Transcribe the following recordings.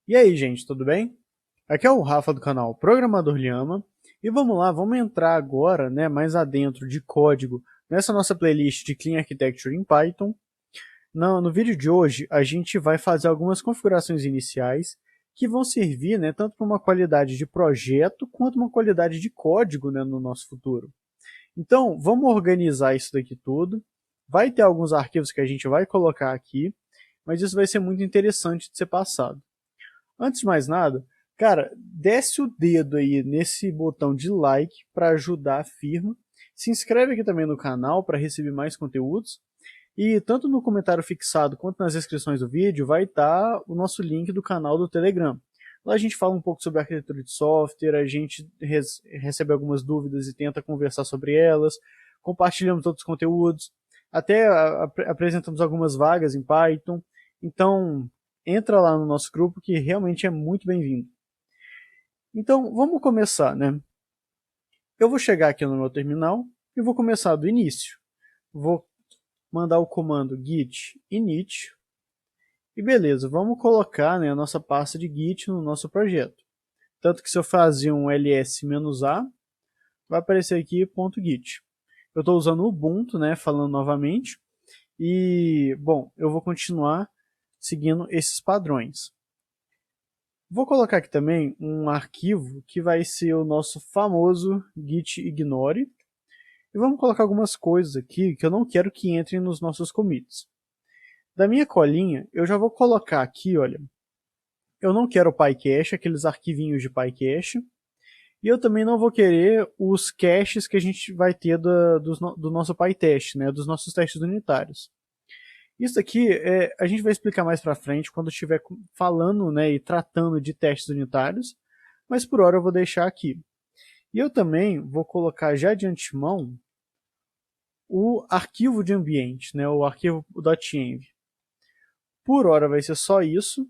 E aí, gente, tudo bem? Aqui é o Rafa do canal Programador Lhama e vamos lá, vamos entrar agora, mais adentro de código nessa nossa playlist de Clean Architecture em Python. No vídeo de hoje, a gente vai fazer algumas configurações iniciais que vão servir, tanto para uma qualidade de projeto quanto uma qualidade de código, no nosso futuro. Então, vamos organizar isso daqui tudo. Vai ter alguns arquivos que a gente vai colocar aqui, mas isso vai ser muito interessante de ser passado. Antes de mais nada, cara, desce o dedo aí nesse botão de like para ajudar a firma. Se inscreve aqui também no canal para receber mais conteúdos. E tanto no comentário fixado quanto nas descrições do vídeo vai estar o nosso link do canal do Telegram. Lá a gente fala um pouco sobre arquitetura de software, a gente recebe algumas dúvidas e tenta conversar sobre elas, compartilhamos outros conteúdos, até apresentamos algumas vagas em Python. Então, entra lá no nosso grupo que realmente é muito bem-vindo. Então, vamos começar, Eu vou chegar aqui no meu terminal e vou começar do início. Vou mandar o comando git init e beleza, vamos colocar a nossa pasta de git no nosso projeto. Tanto que se eu fazer um ls-a, vai aparecer aqui .git. Eu estou usando o Ubuntu, falando novamente, e, bom, eu vou continuar seguindo esses padrões. Vou colocar aqui também um arquivo que vai ser o nosso famoso git ignore. E vamos colocar algumas coisas aqui que eu não quero que entrem nos nossos commits. Da minha colinha, eu já vou colocar aqui, olha, eu não quero o PyCache, aqueles arquivinhos de PyCache. E eu também não vou querer os caches que a gente vai ter do nosso PyTest, dos nossos testes unitários. Isso aqui a gente vai explicar mais para frente quando estiver falando e tratando de testes unitários, mas por hora eu vou deixar aqui. E eu também vou colocar já de antemão o arquivo de ambiente, o arquivo .env. Por hora vai ser só isso.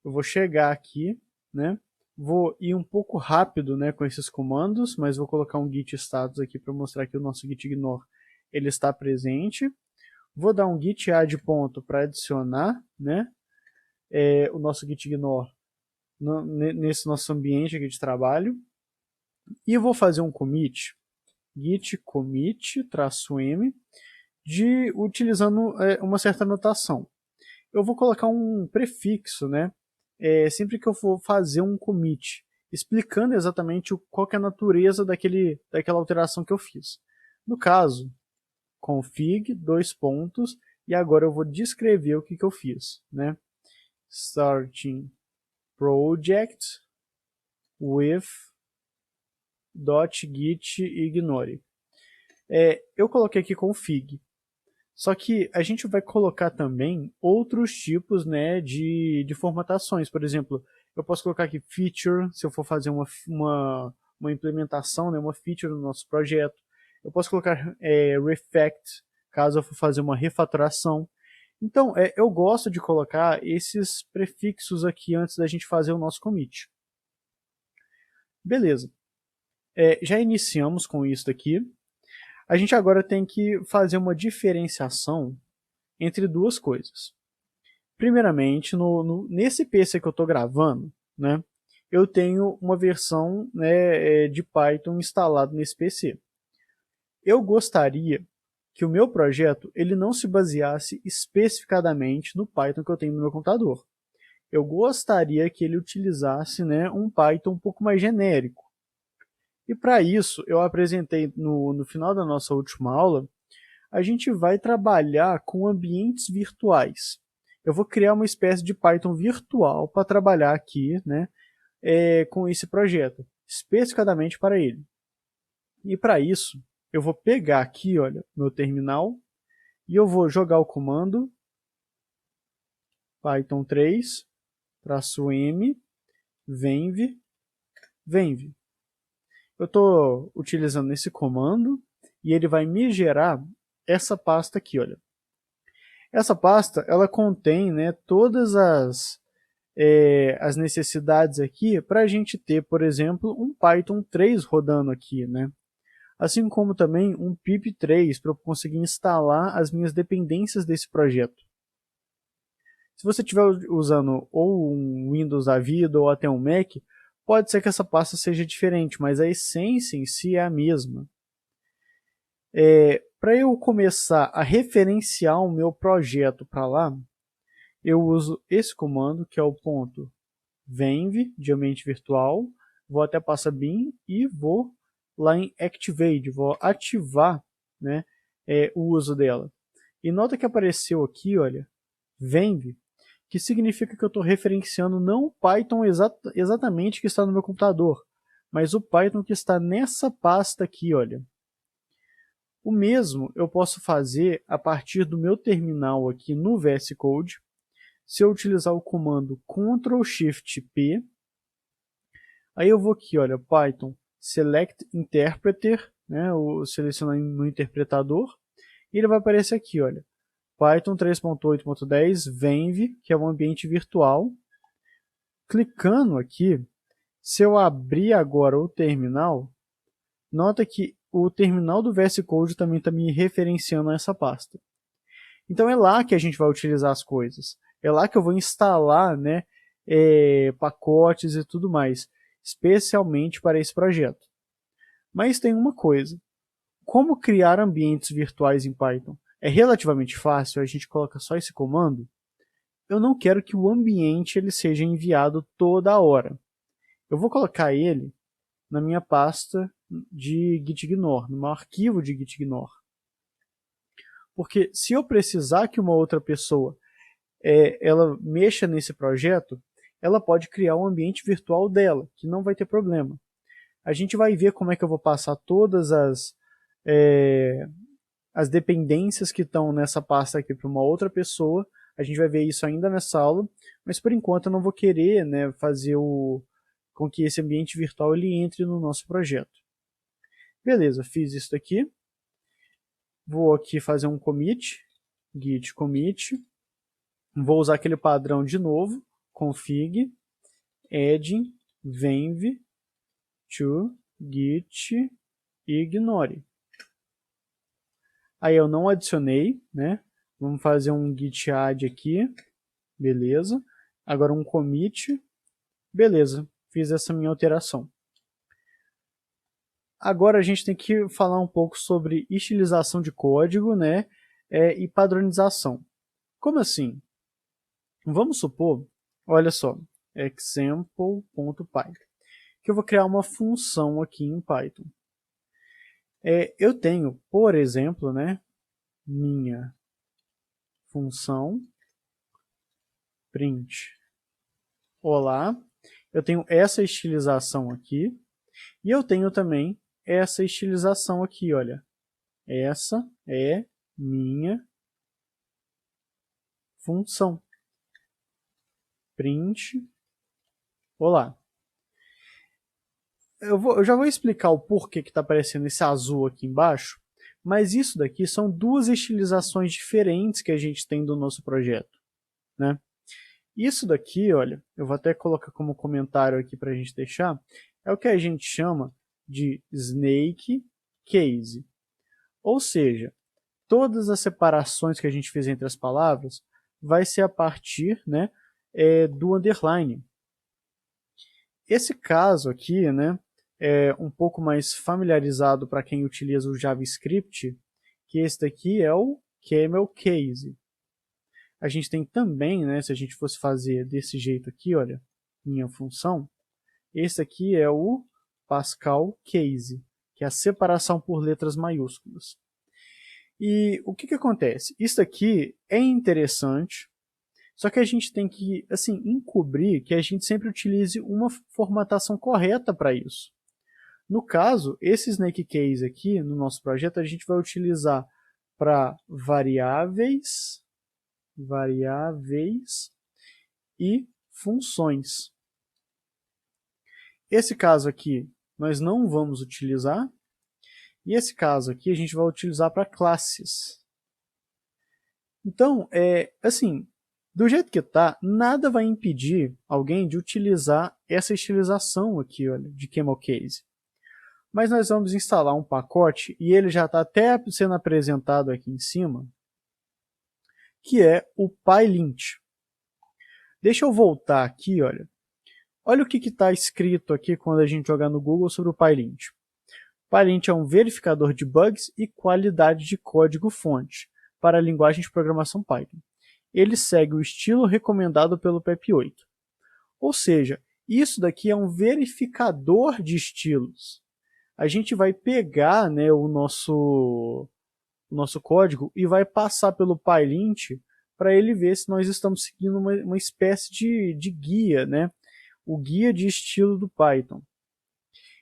Eu vou chegar aqui, vou ir um pouco rápido com esses comandos, mas vou colocar um git status aqui para mostrar que o nosso git ignore ele está presente. Vou dar um git add ponto para adicionar o nosso git ignore nesse nosso ambiente aqui de trabalho. E vou fazer um commit, git commit -m, utilizando uma certa notação. Eu vou colocar um prefixo, sempre que eu for fazer um commit, explicando exatamente qual que é a natureza daquela alteração que eu fiz. No caso, config, dois pontos, e agora eu vou descrever o que eu fiz. Starting project with .git ignore. Eu coloquei aqui config, só que a gente vai colocar também outros tipos de formatações. Por exemplo, eu posso colocar aqui feature, se eu for fazer uma implementação, uma feature no nosso projeto. Eu posso colocar refactor, caso eu for fazer uma refatoração. Então, eu gosto de colocar esses prefixos aqui antes da gente fazer o nosso commit. Beleza. Já iniciamos com isso daqui. A gente agora tem que fazer uma diferenciação entre duas coisas. Primeiramente, nesse PC que eu estou gravando, eu tenho uma versão de Python instalado nesse PC. Eu gostaria que o meu projeto ele não se baseasse especificadamente no Python que eu tenho no meu computador. Eu gostaria que ele utilizasse um Python um pouco mais genérico. E para isso, eu apresentei no final da nossa última aula, a gente vai trabalhar com ambientes virtuais. Eu vou criar uma espécie de Python virtual para trabalhar aqui com esse projeto, especificadamente para ele. E para isso, eu vou pegar aqui, olha, meu terminal, e eu vou jogar o comando Python 3, -m, venv. Eu estou utilizando esse comando e ele vai me gerar essa pasta aqui, olha. Essa pasta, ela contém todas as necessidades aqui para a gente ter, por exemplo, um Python 3 rodando aqui, assim como também um pip3 para eu conseguir instalar as minhas dependências desse projeto. Se você estiver usando ou um Windows da vida ou até um Mac, pode ser que essa pasta seja diferente, mas a essência em si é a mesma. Para eu começar a referenciar o meu projeto para lá, eu uso esse comando, que é o ponto venv, de ambiente virtual, vou até a pasta bin e vou lá em Activate, vou ativar, né, o uso dela. E nota que apareceu aqui, olha, venv, que significa que eu estou referenciando não o Python exatamente que está no meu computador, mas o Python que está nessa pasta aqui, olha. O mesmo eu posso fazer a partir do meu terminal aqui no VS Code, se eu utilizar o comando Ctrl Shift P. Aí eu vou aqui, olha, Python Select Interpreter, né, selecionar no interpretador, e ele vai aparecer aqui, olha, Python 3.8.10 venv, que é um ambiente virtual. Clicando aqui, se eu abrir agora o terminal, nota que o terminal do VS Code também está me referenciando a essa pasta. Então é lá que a gente vai utilizar as coisas. É lá que eu vou instalar, né, pacotes e tudo mais, especialmente para esse projeto. Mas tem uma coisa. Como criar ambientes virtuais em Python? É relativamente fácil, a gente coloca só esse comando. Eu não quero que o ambiente ele seja enviado toda hora. Eu vou colocar ele na minha pasta de gitignore, no meu arquivo de gitignore. Porque se eu precisar que uma outra pessoa ela mexa nesse projeto, ela pode criar um ambiente virtual dela, que não vai ter problema. A gente vai ver como é que eu vou passar todas as dependências que estão nessa pasta aqui para uma outra pessoa. A gente vai ver isso ainda nessa aula, mas por enquanto eu não vou querer, né, fazer com que esse ambiente virtual ele entre no nosso projeto. Beleza, fiz isso aqui. Vou aqui fazer um commit, git commit. Vou usar aquele padrão de novo, config, add, venv, to, git, ignore. Aí eu não adicionei, né? Vamos fazer um git add aqui, beleza. Agora um commit, beleza, fiz essa minha alteração. Agora a gente tem que falar um pouco sobre estilização de código, né? E padronização. Como assim? Vamos supor, olha só, example.py, que eu vou criar uma função aqui em Python. Eu tenho, por exemplo, né, minha função print olá, eu tenho essa estilização aqui, e eu tenho também essa estilização aqui, olha, essa é minha função print olá. Eu já vou explicar o porquê que está aparecendo esse azul aqui embaixo, mas isso daqui são duas estilizações diferentes que a gente tem do nosso projeto, né? Isso daqui, olha, eu vou até colocar como comentário aqui para a gente deixar, é o que a gente chama de snake case. Ou seja, todas as separações que a gente fez entre as palavras vai ser a partir, né, do underline. Esse caso aqui, né, é um pouco mais familiarizado para quem utiliza o JavaScript, que esse daqui é o camel case. A gente tem também, né, se a gente fosse fazer desse jeito aqui, olha, minha função, esse aqui é o Pascal case, que é a separação por letras maiúsculas. E o que acontece? Isso aqui é interessante, só que a gente tem que, assim, encobrir que a gente sempre utilize uma formatação correta para isso. No caso, esse snake case aqui, no nosso projeto, a gente vai utilizar para variáveis e funções. Esse caso aqui nós não vamos utilizar, e esse caso aqui a gente vai utilizar para classes. Então, assim, do jeito que está, nada vai impedir alguém de utilizar essa estilização aqui, olha, de camel case. Mas nós vamos instalar um pacote, e ele já está até sendo apresentado aqui em cima, que é o PyLint. Deixa eu voltar aqui, olha. Olha o que está escrito aqui quando a gente jogar no Google sobre o PyLint. PyLint é um verificador de bugs e qualidade de código-fonte para a linguagem de programação Python. Ele segue o estilo recomendado pelo PEP 8. Ou seja, isso daqui é um verificador de estilos. A gente vai pegar, né, o nosso código e vai passar pelo PyLint para ele ver se nós estamos seguindo uma espécie de guia, né? O guia de estilo do Python.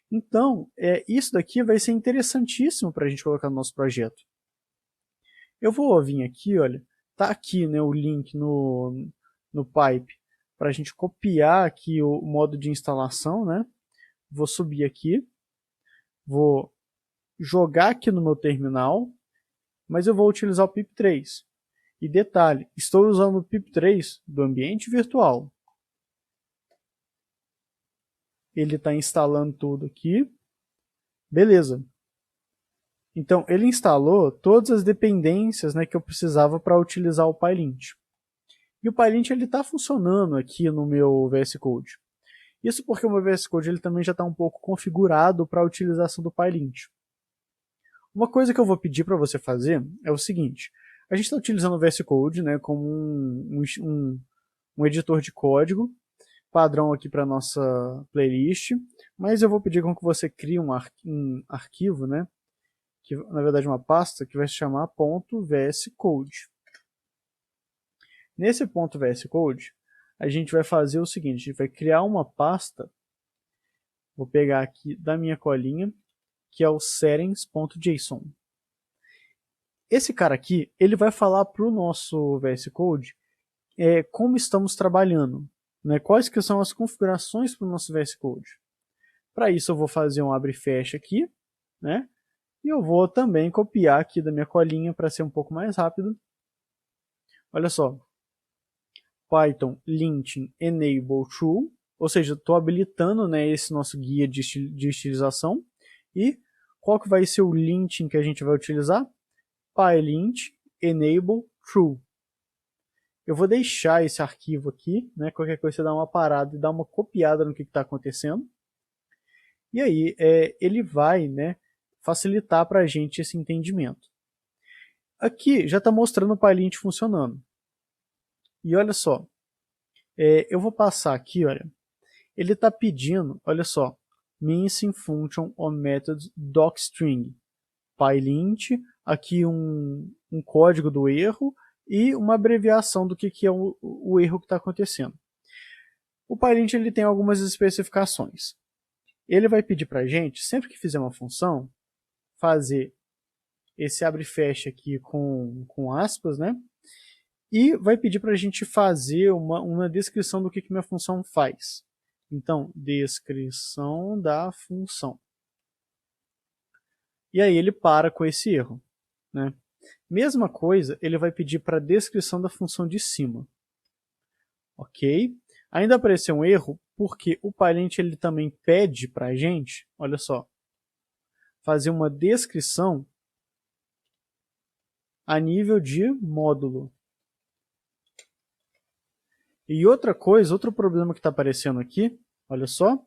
Então, isso daqui vai ser interessantíssimo para a gente colocar no nosso projeto. Eu vou vir aqui, olha, tá aqui, né, o link no pipe para a gente copiar aqui o modo de instalação, né? Vou subir aqui, vou jogar aqui no meu terminal, mas eu vou utilizar o pip3. E detalhe, estou usando o pip3 do ambiente virtual. Ele está instalando tudo aqui. Beleza. Então, ele instalou todas as dependências, né, que eu precisava para utilizar o PyLint. E o PyLint está funcionando aqui no meu VS Code. Isso porque o meu VS Code ele também já está um pouco configurado para a utilização do PyLint. Uma coisa que eu vou pedir para você fazer é o seguinte. A gente está utilizando o VS Code, né, como um editor de código padrão aqui para nossa playlist, mas eu vou pedir com que você crie um arquivo, né, que na verdade é uma pasta que vai se chamar .vscode. Nesse .vscode, a gente vai fazer o seguinte, a gente vai criar uma pasta, vou pegar aqui da minha colinha, que é o settings.json. Esse cara aqui, ele vai falar para o nosso VS Code como estamos trabalhando, né? Quais que são as configurações para o nosso VS Code. Para isso eu vou fazer um abre e fecha aqui, né? E eu vou também copiar aqui da minha colinha para ser um pouco mais rápido. Olha só, Python linting enable true, ou seja, estou habilitando, né, esse nosso guia de estilização. E qual que vai ser o linting que a gente vai utilizar? PyLint enable true. Eu vou deixar esse arquivo aqui, né? Qualquer coisa você dá uma parada e dá uma copiada no que está acontecendo. E aí ele vai, né, facilitar para a gente esse entendimento. Aqui já está mostrando o PyLint funcionando. E olha só, eu vou passar aqui, olha, ele está pedindo, olha só, missing function or methods docstring, PyLint, aqui um código do erro e uma abreviação do que é o erro que está acontecendo. O PyLint ele tem algumas especificações. Ele vai pedir para a gente, sempre que fizer uma função, fazer esse abre e fecha aqui com aspas, né? E vai pedir para a gente fazer uma descrição do que minha função faz. Então, descrição da função. E aí ele para com esse erro, né? Mesma coisa, ele vai pedir para a descrição da função de cima. Ok? Ainda apareceu um erro, porque o PyLint ele também pede para a gente, olha só, fazer uma descrição a nível de módulo. E outra coisa, outro problema que está aparecendo aqui, olha só,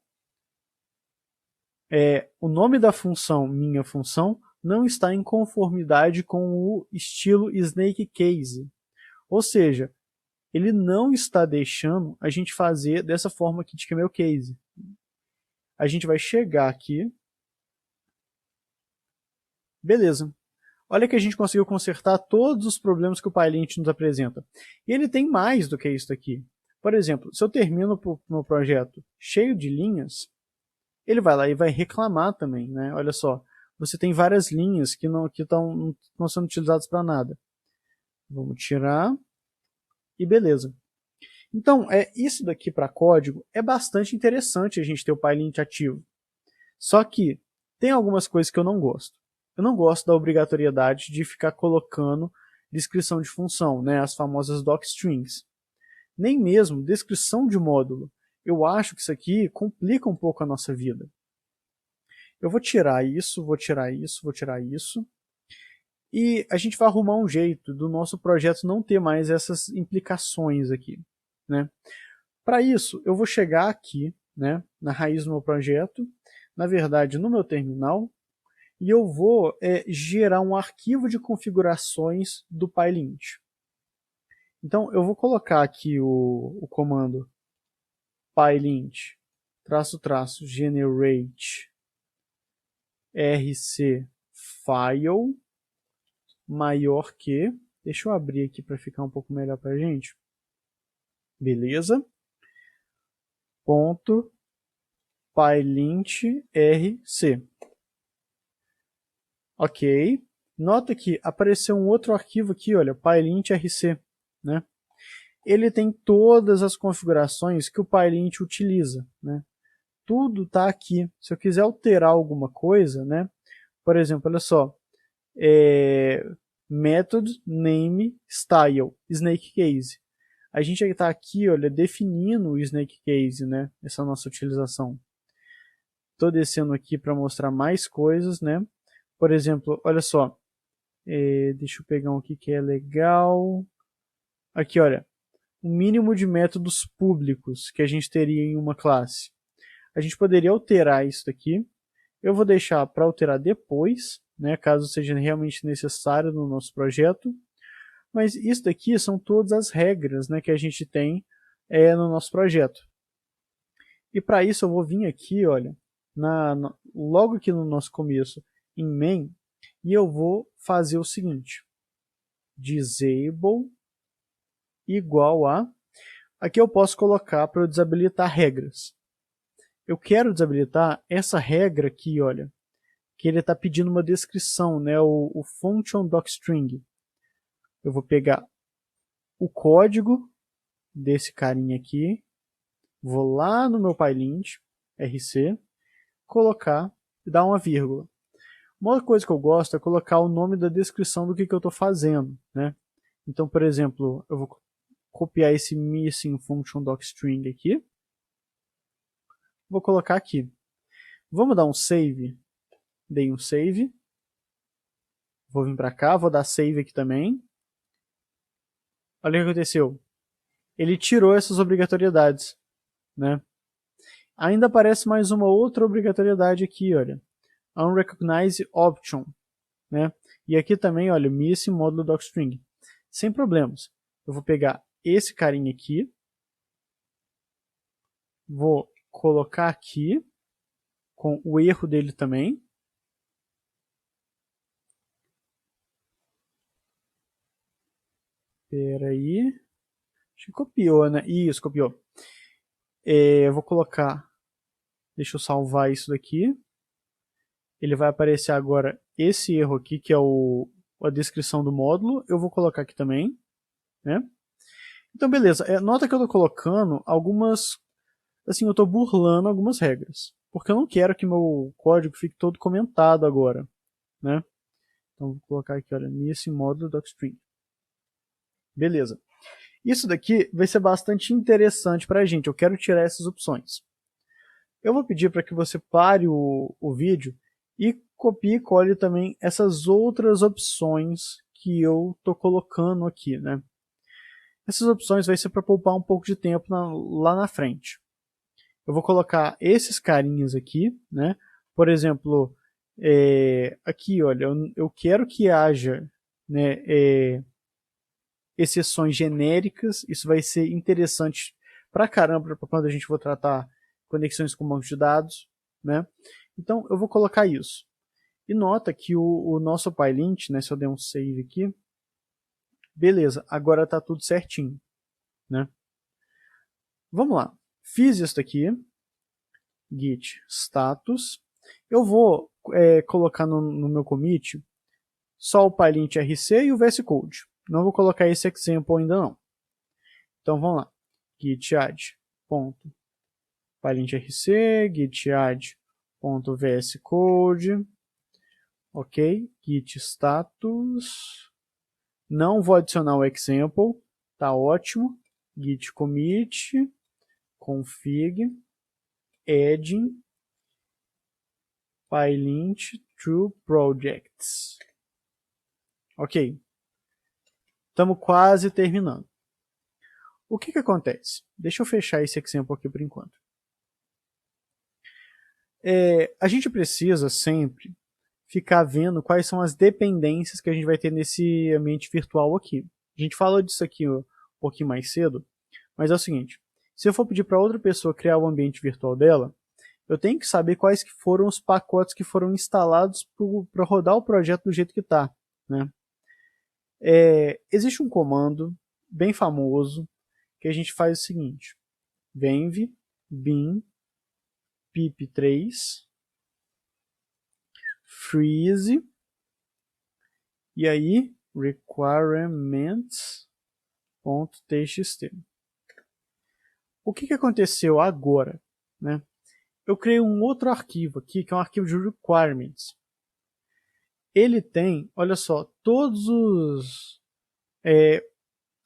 o nome da função, minha função, não está em conformidade com o estilo Snake Case. Ou seja, ele não está deixando a gente fazer dessa forma aqui de que é meu case. A gente vai chegar aqui. Beleza. Olha que a gente conseguiu consertar todos os problemas que o PyLint nos apresenta. E ele tem mais do que isso aqui. Por exemplo, se eu termino o meu projeto cheio de linhas, ele vai lá e vai reclamar também, né? Olha só, você tem várias linhas que não estão sendo utilizadas para nada. Vamos tirar e beleza. Então, isso daqui para código é bastante interessante a gente ter o PyLint ativo. Só que tem algumas coisas que eu não gosto. Eu não gosto da obrigatoriedade de ficar colocando descrição de função, né, as famosas docstrings. Nem mesmo descrição de módulo. Eu acho que isso aqui complica um pouco a nossa vida. Eu vou tirar isso, vou tirar isso, vou tirar isso. E a gente vai arrumar um jeito do nosso projeto não ter mais essas implicações aqui, né? Para isso, eu vou chegar aqui, né, na raiz do meu projeto, na verdade no meu terminal, e eu vou gerar um arquivo de configurações do PyLint. Então eu vou colocar aqui o comando PyLint --generate rc file maior que, deixa eu abrir aqui para ficar um pouco melhor para a gente, beleza, ponto PyLint rc. Ok, nota que apareceu um outro arquivo aqui, olha, PyLint rc, né? Ele tem todas as configurações que o PyLint utiliza, né? Tudo está aqui. Se eu quiser alterar alguma coisa, né? Por exemplo, olha só, method name style snake case. A gente está aqui, olha, definindo o snake case, né? Essa nossa utilização. Estou descendo aqui para mostrar mais coisas, né? Por exemplo, olha só, deixa eu pegar um aqui que é legal. Aqui, olha, o mínimo de métodos públicos que a gente teria em uma classe. A gente poderia alterar isso daqui. Eu vou deixar para alterar depois, né, caso seja realmente necessário no nosso projeto. Mas isso daqui são todas as regras, né, que a gente tem no nosso projeto. E para isso eu vou vir aqui, olha, logo aqui no nosso começo, em main, e eu vou fazer o seguinte: disable igual a... Aqui eu posso colocar para eu desabilitar regras. Eu quero desabilitar essa regra aqui, olha, que ele está pedindo uma descrição, né, o function docstring. Eu vou pegar o código desse carinha aqui, vou lá no meu PyLint, rc, colocar e dar uma vírgula. Uma outra coisa que eu gosto é colocar o nome da descrição do que eu estou fazendo, né? Então, por exemplo, eu vou copiar esse missing function docstring aqui, vou colocar aqui. Vamos dar um save. Dei um save. Vou vir para cá, vou dar save aqui também. Olha o que aconteceu. Ele tirou essas obrigatoriedades, né? Ainda aparece mais uma outra obrigatoriedade aqui, olha. Unrecognized option, né? E aqui também, olha, missing módulo docstring. Sem problemas. Eu vou pegar esse carinha aqui, vou colocar aqui com o erro dele também. Espera aí. Acho que copiou, né? Isso, copiou. Eu vou colocar... Deixa eu salvar isso daqui. Ele vai aparecer agora esse erro aqui, que é a descrição do módulo. Eu vou colocar aqui também, né? Então, beleza. Nota que eu estou colocando algumas... Assim, eu estou burlando algumas regras. Porque eu não quero que meu código fique todo comentado agora, né? Então, vou colocar aqui, olha, nesse módulo docstring. Beleza. Isso daqui vai ser bastante interessante para a gente. Eu quero tirar essas opções. Eu vou pedir para que você pare o vídeo e copie e cole também essas outras opções que eu estou colocando aqui, né? Essas opções vai ser para poupar um pouco de tempo lá na frente. Eu vou colocar esses carinhas aqui, né? Por exemplo, aqui, olha, eu quero que haja, né, exceções genéricas. Isso vai ser interessante pra caramba para quando a gente for tratar conexões com bancos de dados, né? Então eu vou colocar isso. E nota que o nosso PyLint, né, se eu der um save aqui, beleza, agora está tudo certinho, né? Vamos lá. Fiz isso aqui, git status. Eu vou colocar no meu commit só o PyLint RC e o VS Code. Não vou colocar esse example ainda não. Então vamos lá. Git add ponto PyLint RC, git add ponto VS Code. Ok, git status. Não vou adicionar o example, tá ótimo. Git commit, config, adding, PyLint to projects. Ok, estamos quase terminando. O que acontece? Deixa eu fechar esse exemplo aqui por enquanto. A gente precisa sempre ficar vendo quais são as dependências que a gente vai ter nesse ambiente virtual aqui. A gente falou disso aqui um pouquinho mais cedo, mas é o seguinte, se eu for pedir para outra pessoa criar o ambiente virtual dela, eu tenho que saber quais que foram os pacotes que foram instalados para rodar o projeto do jeito que está. Né? Existe um comando bem famoso que a gente faz o seguinte, venv bin pip3 freeze e aí requirements.txt. O que aconteceu agora? Né? Eu criei um outro arquivo aqui, que é um arquivo de requirements. Ele tem, olha só, todos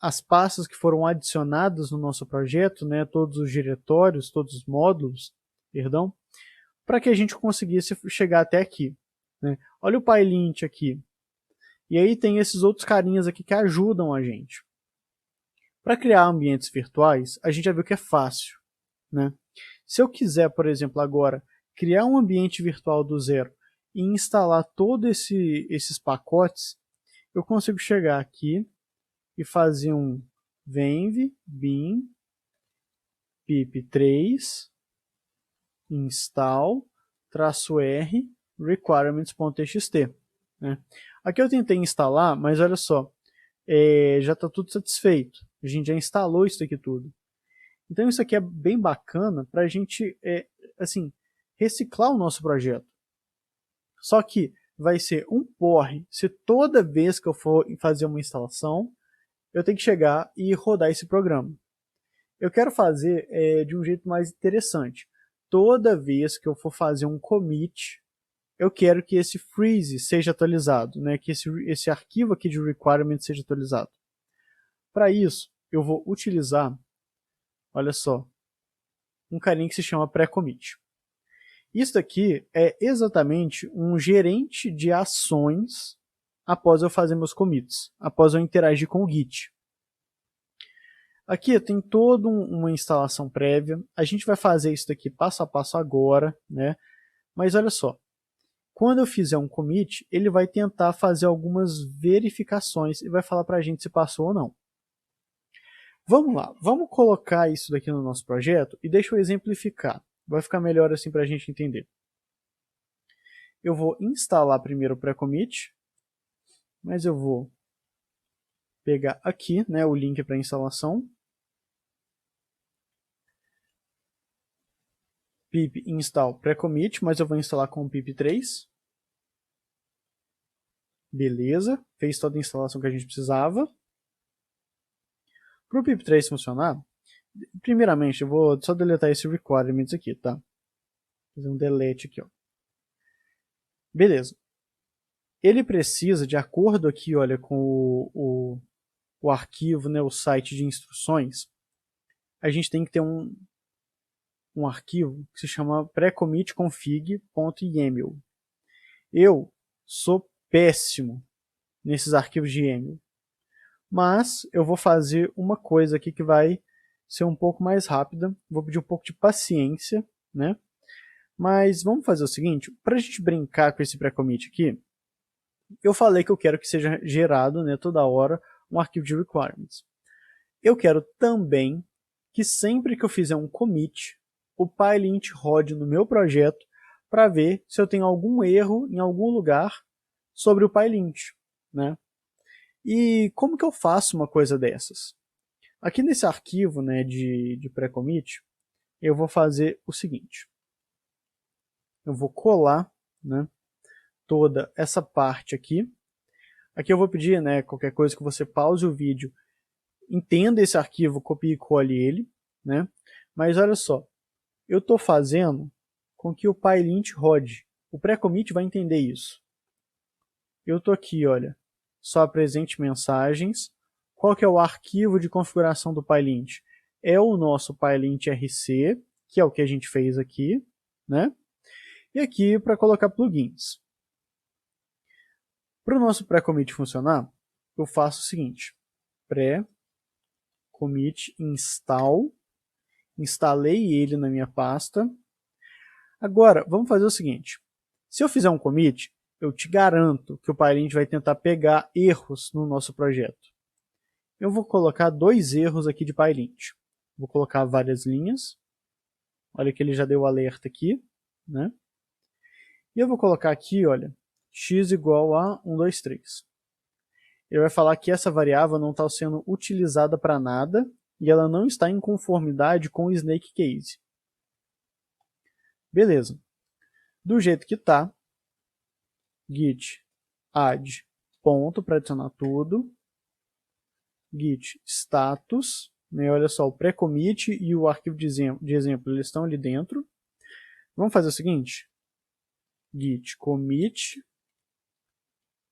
as pastas que foram adicionadas no nosso projeto, né, todos os diretórios, todos os módulos, perdão, para que a gente conseguisse chegar até aqui. Né? Olha o PyLint aqui. E aí tem esses outros carinhas aqui que ajudam a gente. Para criar ambientes virtuais, a gente já viu que é fácil. Né? Se eu quiser, por exemplo, agora, criar um ambiente virtual do zero e instalar todos esses pacotes, eu consigo chegar aqui e fazer um venv bin pip3 install -r requirements.txt. Né? Aqui eu tentei instalar, mas olha só, já está tudo satisfeito. A gente já instalou isso aqui tudo. Então isso aqui é bem bacana para a gente assim, reciclar o nosso projeto. Só que vai ser um porre se toda vez que eu for fazer uma instalação, eu tenho que chegar e rodar esse programa. Eu quero fazer de um jeito mais interessante. Toda vez que eu for fazer um commit, eu quero que esse freeze seja atualizado, né? Que esse arquivo aqui de requirement seja atualizado. Para isso, eu vou utilizar, olha só, um carinha que se chama pré-commit. Isso daqui é exatamente um gerente de ações após eu fazer meus commits, após eu interagir com o Git. Aqui tem toda uma instalação prévia, a gente vai fazer isso daqui passo a passo agora, né? Mas olha só, quando eu fizer um commit, ele vai tentar fazer algumas verificações e vai falar para a gente se passou ou não. Vamos lá, vamos colocar isso daqui no nosso projeto e deixa eu exemplificar. Vai ficar melhor assim para a gente entender. Eu vou instalar primeiro o pré-commit, mas eu vou pegar aqui, né, o link para instalação. Pip install pré-commit, mas eu vou instalar com o pip3. Beleza, fez toda a instalação que a gente precisava. Para o pip3 funcionar, primeiramente eu vou só deletar esse requirements aqui, tá? Vou fazer um delete aqui, ó. Beleza. Ele precisa, de acordo aqui, olha, com o arquivo, né, o site de instruções, a gente tem que ter um arquivo que se chama precommit-config.yaml. Eu sou péssimo nesses arquivos de YAML, mas eu vou fazer uma coisa aqui que vai ser um pouco mais rápida, vou pedir um pouco de paciência, né? Mas vamos fazer o seguinte, para a gente brincar com esse pré-commit aqui, eu falei que eu quero que seja gerado, né, toda hora um arquivo de requirements. Eu quero também que sempre que eu fizer um commit, o PyLint rode no meu projeto para ver se eu tenho algum erro em algum lugar sobre o PyLint. Né? E como que eu faço uma coisa dessas? Aqui nesse arquivo, né, de pré-commit, eu vou fazer o seguinte. Eu vou colar, né, toda essa parte aqui. Aqui eu vou pedir, né, qualquer coisa que você pause o vídeo, entenda esse arquivo, copie e cole ele. Né? Mas olha só, eu estou fazendo com que o PyLint rode. O pré-commit vai entender isso. Eu estou aqui, olha, só apresente mensagens. Qual que é o arquivo de configuração do PyLint? É o nosso PyLint RC, que é o que a gente fez aqui, né? E aqui para colocar plugins. Para o nosso pré-commit funcionar, eu faço o seguinte, pré-commit commit install, instalei ele na minha pasta. Agora, vamos fazer o seguinte, se eu fizer um commit, eu te garanto que o PyLint vai tentar pegar erros no nosso projeto. Eu vou colocar 2 erros aqui de PyLint. Vou colocar várias linhas. Olha que ele já deu o alerta aqui, né? E eu vou colocar aqui, olha, x igual a 1, 2, 3. Ele vai falar que essa variável não está sendo utilizada para nada e ela não está em conformidade com o snake case. Beleza. Do jeito que está, git add ponto para adicionar tudo, git status, né, olha só, o pré-commit e o arquivo de exemplo eles estão ali dentro. Vamos fazer o seguinte, git commit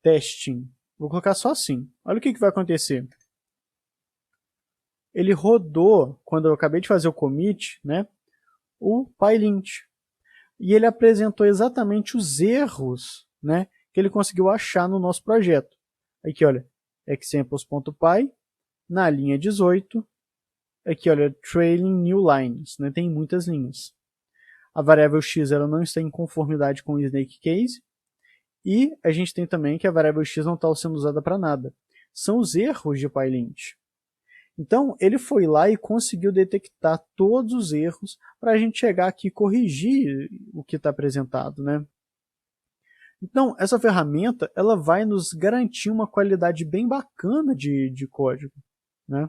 testing. Vou colocar só assim. Olha o que vai acontecer. Ele rodou, quando eu acabei de fazer o commit, né, o PyLint. E ele apresentou exatamente os erros, né, que ele conseguiu achar no nosso projeto. Aqui, olha, examples.py, na linha 18, aqui, olha, trailing new lines, né, tem muitas linhas. A variável x ela não está em conformidade com o snake case, e a gente tem também que a variável x não está sendo usada para nada. São os erros de PyLint. Então, ele foi lá e conseguiu detectar todos os erros para a gente chegar aqui e corrigir o que está apresentado, né? Então, essa ferramenta ela vai nos garantir uma qualidade bem bacana de código, né?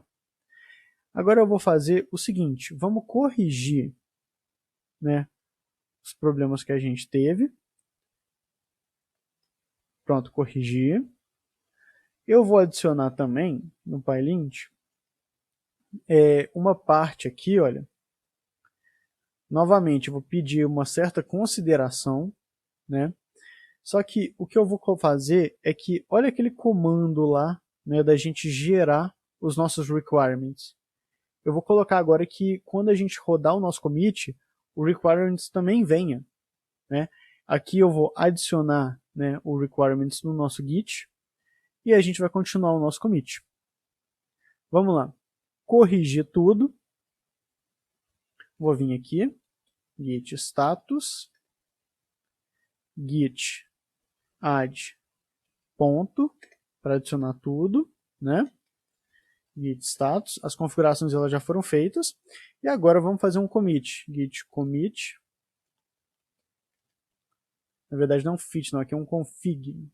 Agora eu vou fazer o seguinte, vamos corrigir, né, os problemas que a gente teve. Pronto, corrigi. Eu vou adicionar também no PyLint uma parte aqui, olha. Novamente, eu vou pedir uma certa consideração, né? Só que o que eu vou fazer é que, olha aquele comando lá, né, da gente gerar os nossos requirements. Eu vou colocar agora que quando a gente rodar o nosso commit, o requirements também venha, né? Aqui eu vou adicionar, né, o requirements no nosso Git e a gente vai continuar o nosso commit. Vamos lá. Corrigir tudo. Vou vir aqui, git status, git add ponto, para adicionar tudo, né? Git status, as configurações elas já foram feitas, e agora vamos fazer um commit, git commit, na verdade não fit, não, aqui é um config,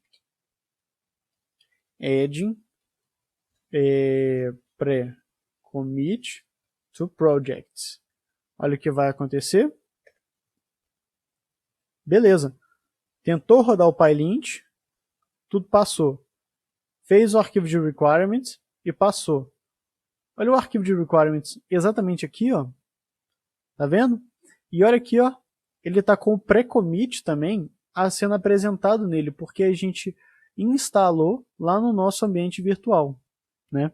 adding pré-commit to projects. Olha o que vai acontecer. Beleza. Tentou rodar o PyLint, tudo passou. Fez o arquivo de requirements e passou. Olha o arquivo de requirements exatamente aqui, ó. Tá vendo? E olha aqui, ó, ele está com o pré-commit também sendo apresentado nele, porque a gente instalou lá no nosso ambiente virtual, né?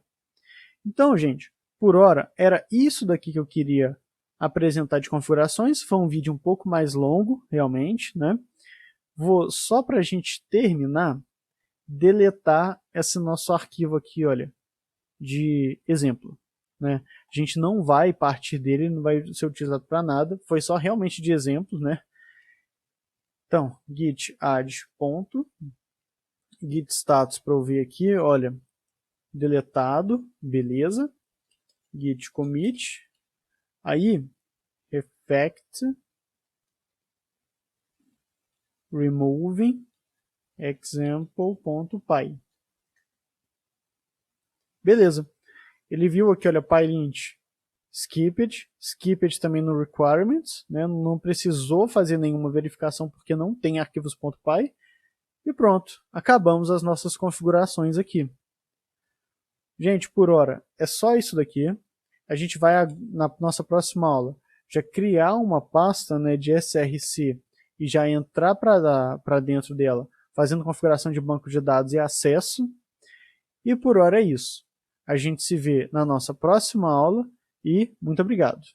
Então, gente, por hora, era isso daqui que eu queria apresentar de configurações. Foi um vídeo um pouco mais longo, realmente, né? Vou, só para a gente terminar, deletar esse nosso arquivo aqui, olha, de exemplo, né? A gente não vai partir dele, não vai ser utilizado para nada, foi só realmente de exemplos, né? Então, git add ponto, git status para eu ver aqui, olha, deletado, beleza, git commit, aí effect removing example.py. Beleza. Ele viu aqui, olha, PyLint skipped também no requirements, né? Não precisou fazer nenhuma verificação porque não tem arquivos.py. E pronto, acabamos as nossas configurações aqui. Gente, por hora, é só isso daqui. A gente vai, na nossa próxima aula, já criar uma pasta, né, de src e já entrar para dentro dela, fazendo configuração de banco de dados e acesso. E por hora é isso. A gente se vê na nossa próxima aula e muito obrigado.